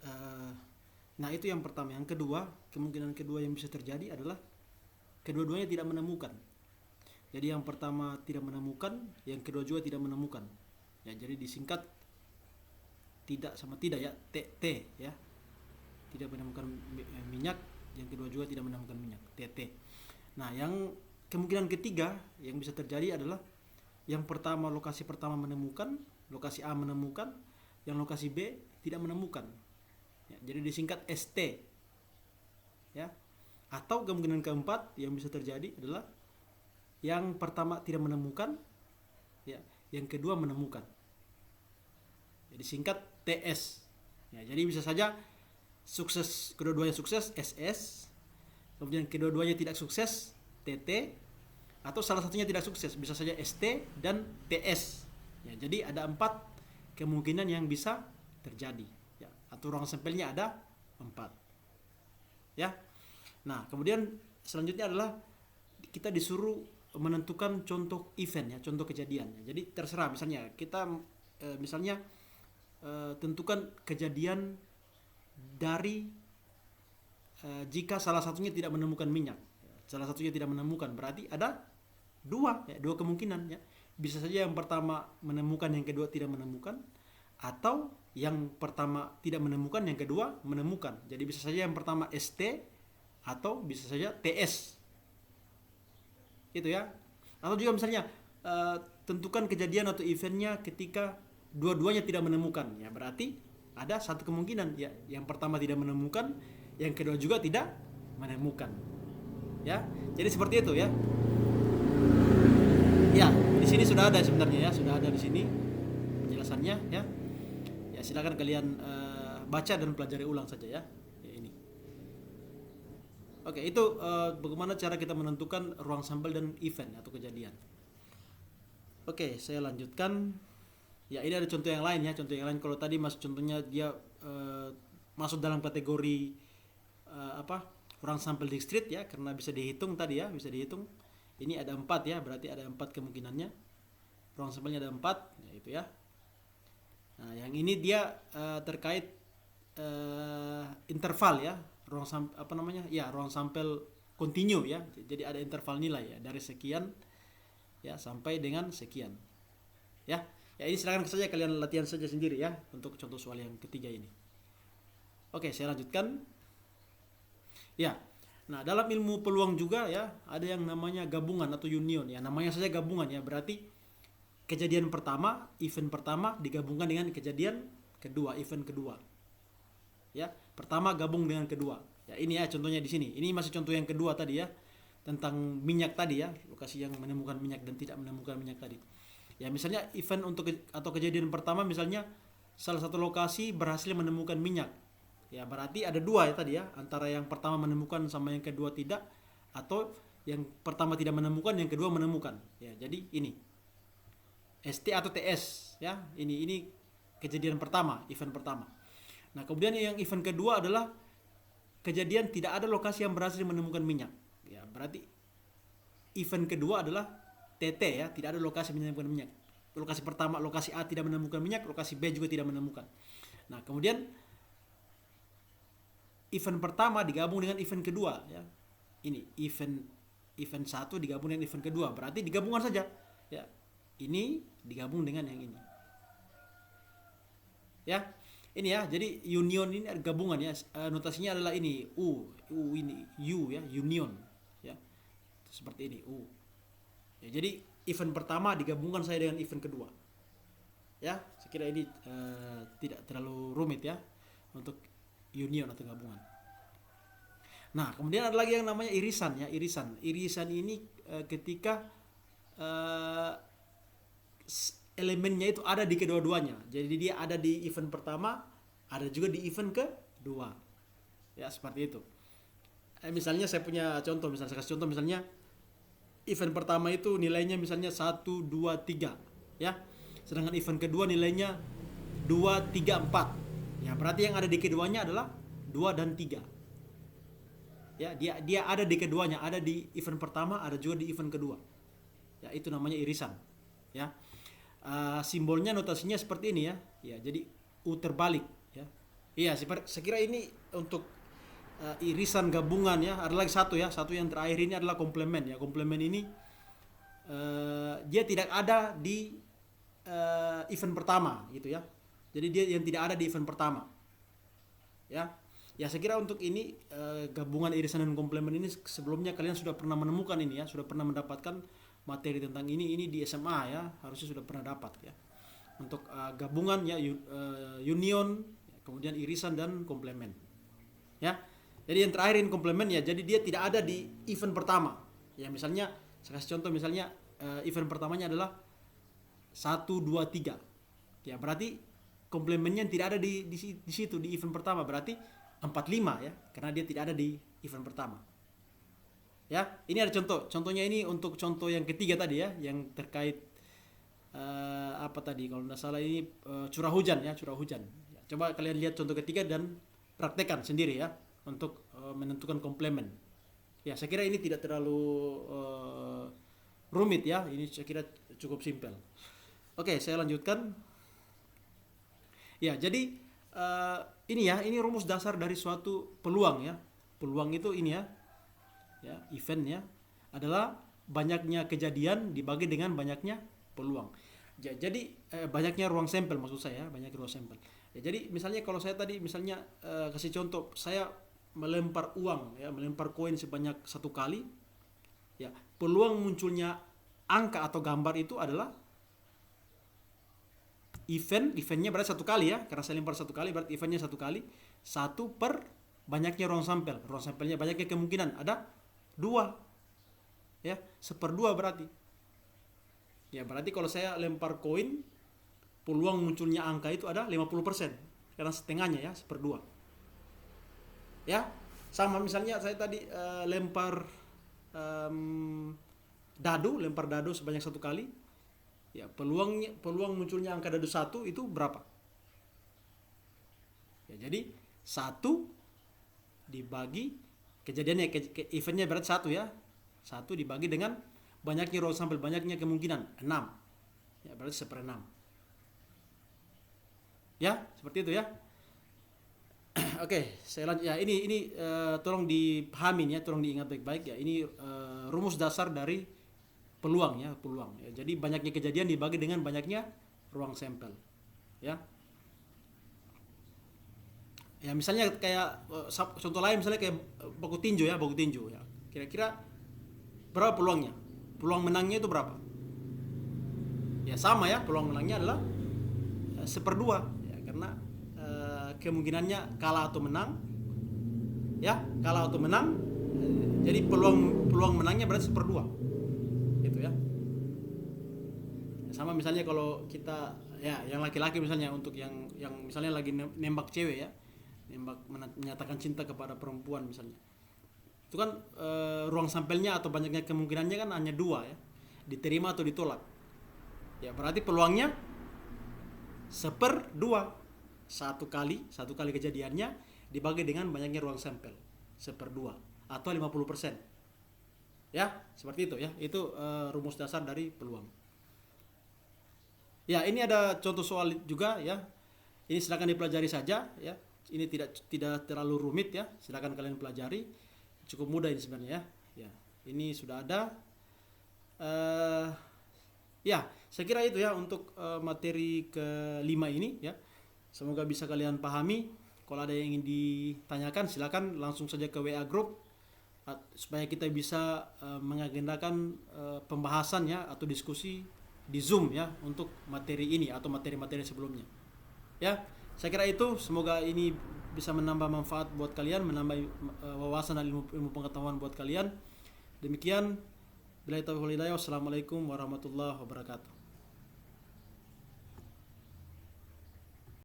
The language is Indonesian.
Eh, nah itu yang pertama. Yang kedua, kemungkinan kedua yang bisa terjadi adalah kedua-duanya tidak menemukan. Jadi yang pertama tidak menemukan, yang kedua juga tidak menemukan. Ya, jadi disingkat tidak sama tidak ya, TT ya. Tidak menemukan minyak, yang kedua juga tidak menemukan minyak, TT. Nah, yang kemungkinan ketiga yang bisa terjadi adalah yang pertama, lokasi pertama menemukan, lokasi A menemukan, yang lokasi B tidak menemukan. Ya, jadi disingkat ST ya. Atau kemungkinan keempat yang bisa terjadi adalah yang pertama tidak menemukan, ya, yang kedua menemukan. Jadi singkat TS. Ya, jadi bisa saja sukses, kedua-duanya sukses SS, kemudian kedua-duanya tidak sukses TT, atau salah satunya tidak sukses bisa saja ST dan TS. Ya, jadi ada 4 kemungkinan yang bisa terjadi. Ya, atau ruang sampelnya ada 4. Ya. Nah, kemudian selanjutnya adalah kita disuruh menentukan contoh event ya, contoh kejadian. Jadi terserah misalnya kita misalnya tentukan kejadian dari jika salah satunya tidak menemukan minyak. Salah satunya tidak menemukan berarti ada dua kemungkinan ya. Bisa saja yang pertama menemukan, yang kedua tidak menemukan, atau yang pertama tidak menemukan, yang kedua menemukan. Jadi bisa saja yang pertama ST atau bisa saja TS. Itu ya. Atau juga misalnya tentukan kejadian atau eventnya ketika dua-duanya tidak menemukan. Ya berarti ada satu kemungkinan ya, yang pertama tidak menemukan, yang kedua juga tidak menemukan. Ya. Jadi seperti itu ya. Ya, di sini sudah ada sebenarnya ya, sudah ada di sini penjelasannya ya. Ya, silakan kalian baca dan pelajari ulang saja ya. Ya ini. Oke, itu bagaimana cara kita menentukan ruang sampel dan event atau kejadian. Oke, saya lanjutkan. Ya, ini ada contoh yang lain ya. Contoh yang lain kalau tadi masuk contohnya dia masuk dalam kategori ruang sampel discrete ya, karena bisa dihitung tadi ya, bisa dihitung. Ini ada 4 ya, berarti ada 4 kemungkinannya. Ruang sampelnya ada 4, ya itu ya. Nah, yang ini dia terkait interval ya, ruang ruang sampel kontinu ya. Jadi ada interval nilai ya, dari sekian ya sampai dengan sekian. Ya. Ya ini silakan saja kalian latihan saja sendiri ya untuk contoh soal yang ketiga ini. Oke, saya lanjutkan. Ya. Nah, dalam ilmu peluang juga ya, ada yang namanya gabungan atau union ya. Namanya saja gabungan ya, berarti kejadian pertama, event pertama digabungkan dengan kejadian kedua, event kedua. Ya, pertama gabung dengan kedua. Ya, ini ya contohnya di sini. Ini masih contoh yang kedua tadi ya, tentang minyak tadi ya, lokasi yang menemukan minyak dan tidak menemukan minyak tadi. Ya, misalnya event atau kejadian pertama misalnya salah satu lokasi berhasil menemukan minyak. Ya berarti ada 2 ya tadi ya, antara yang pertama menemukan sama yang kedua tidak, atau yang pertama tidak menemukan, yang kedua menemukan. Ya, jadi ini ST atau TS ya. Ini kejadian pertama, event pertama. Nah, kemudian yang event kedua adalah kejadian tidak ada lokasi yang berhasil menemukan minyak. Ya, berarti event kedua adalah TT ya, tidak ada lokasi menemukan minyak. Lokasi pertama, lokasi A tidak menemukan minyak, lokasi B juga tidak menemukan. Nah, kemudian event pertama digabung dengan event kedua ya. Ini event 1 digabung dengan event kedua, berarti digabungkan saja ya. Ini digabung dengan yang ini. Ya. Ini ya, jadi union ini ada gabungan ya. Notasinya adalah ini U ini U ya, union ya. Seperti ini U. Ya, jadi event pertama digabungkan saya dengan event kedua. Ya, saya kira ini tidak terlalu rumit ya untuk union atau gabungan. Nah, kemudian ada lagi yang namanya irisan ya, irisan. Irisan ini ketika elemennya itu ada di kedua-duanya. Jadi dia ada di event pertama, ada juga di event kedua. Ya, seperti itu. Misalnya saya punya contoh, misalnya saya kasih contoh misalnya event pertama itu nilainya misalnya 1 2 3 ya. Sedangkan event kedua nilainya 2 3 4. Ya, berarti yang ada di keduanya adalah 2 dan 3. Ya, dia ada di keduanya, ada di event pertama, ada juga di event kedua. Ya, itu namanya irisan. Ya. Simbolnya notasinya seperti ini ya. Ya, jadi U terbalik ya. Iya, saya kira ini untuk irisan gabungan ya. Ada lagi satu ya, satu yang terakhir ini adalah komplemen ya. Komplemen ini dia tidak ada di event pertama gitu ya. Jadi dia yang tidak ada di event pertama. Ya. Ya saya kira untuk ini gabungan irisan dan komplemen ini sebelumnya kalian sudah pernah menemukan ini ya, sudah pernah mendapatkan materi tentang ini di SMA ya, harusnya sudah pernah dapat ya. Untuk gabungan ya union, kemudian irisan dan komplemen. Ya. Jadi yang terakhir ini komplemen ya, jadi dia tidak ada di event pertama. Ya misalnya saya kasih contoh misalnya event pertamanya adalah 1, 2, 3. Ya berarti komplemennya tidak ada di situ di event pertama, berarti 4, 5 ya, karena dia tidak ada di event pertama. Ya, ini ada contoh. Contohnya ini untuk contoh yang ketiga tadi ya, yang terkait apa tadi kalau tidak salah ini curah hujan ya, curah hujan. Ya, coba kalian lihat contoh ketiga dan praktekkan sendiri ya untuk menentukan komplemen. Ya, saya kira ini tidak terlalu rumit ya, ini saya kira cukup simpel. Oke, saya lanjutkan. Ya, jadi ini ya, ini rumus dasar dari suatu peluang ya. Peluang itu ini ya, event ya, adalah banyaknya kejadian dibagi dengan banyaknya peluang. Jadi banyaknya ruang sampel maksud saya, banyak ruang sampel. Ya, jadi misalnya kalau saya tadi misalnya kasih contoh, saya melempar uang ya, melempar koin sebanyak 1 kali, ya peluang munculnya angka atau gambar itu adalah eventnya berarti 1 kali ya, karena saya lempar 1 kali berarti eventnya 1 kali, 1 per banyaknya ruang sampelnya banyaknya kemungkinan ada 2 ya, 1/2 berarti ya, berarti kalau saya lempar koin peluang munculnya angka itu ada 50%, karena setengahnya ya, 1/2 ya. Sama misalnya saya tadi lempar dadu sebanyak 1 kali ya, peluang munculnya angka dadu 1 itu berapa ya, jadi 1 dibagi kejadiannya eventnya berarti 1 ya, 1 dibagi dengan banyaknya ruang sampel, banyaknya kemungkinan 6 ya, berarti 1/6 ya, seperti itu ya. Oke, saya lanjut ya, ini tolong dipahamin ya, tolong diingat baik-baik ya, ini rumus dasar dari peluang ya, peluang ya. Jadi banyaknya kejadian dibagi dengan banyaknya ruang sampel ya. Ya misalnya kayak contoh lain misalnya kayak baku tinju ya, kira-kira berapa peluangnya, peluang menangnya itu berapa ya, sama ya, peluang menangnya adalah 1/2 ya, karena kemungkinannya kalah atau menang ya, kalah atau menang, jadi peluang menangnya berarti 1/2 gitu ya. Sama misalnya kalau kita ya yang laki-laki misalnya, untuk yang misalnya lagi nembak cewek ya, menyatakan cinta kepada perempuan misalnya, itu kan ruang sampelnya atau banyaknya kemungkinannya kan hanya 2 ya, diterima atau ditolak ya, berarti peluangnya 1/2, 1 kali kejadiannya dibagi dengan banyaknya ruang sampel 1/2 atau 50% ya, seperti itu ya. Itu rumus dasar dari peluang ya. Ini ada contoh soal juga ya, ini silakan dipelajari saja ya, ini tidak terlalu rumit ya, silakan kalian pelajari, cukup mudah ini sebenarnya ya. Ini sudah ada ya, saya kira itu ya untuk materi ke-5 ini ya. Semoga bisa kalian pahami. Kalau ada yang ingin ditanyakan silakan langsung saja ke WA group supaya kita bisa mengagendakan pembahasan ya, atau diskusi di Zoom ya, untuk materi ini atau materi-materi sebelumnya ya. Saya kira itu, semoga ini bisa menambah manfaat buat kalian, menambah wawasan dan ilmu pengetahuan buat kalian. Demikian, billahi taufiq wal hidayah. Wassalamualaikum warahmatullahi wabarakatuh.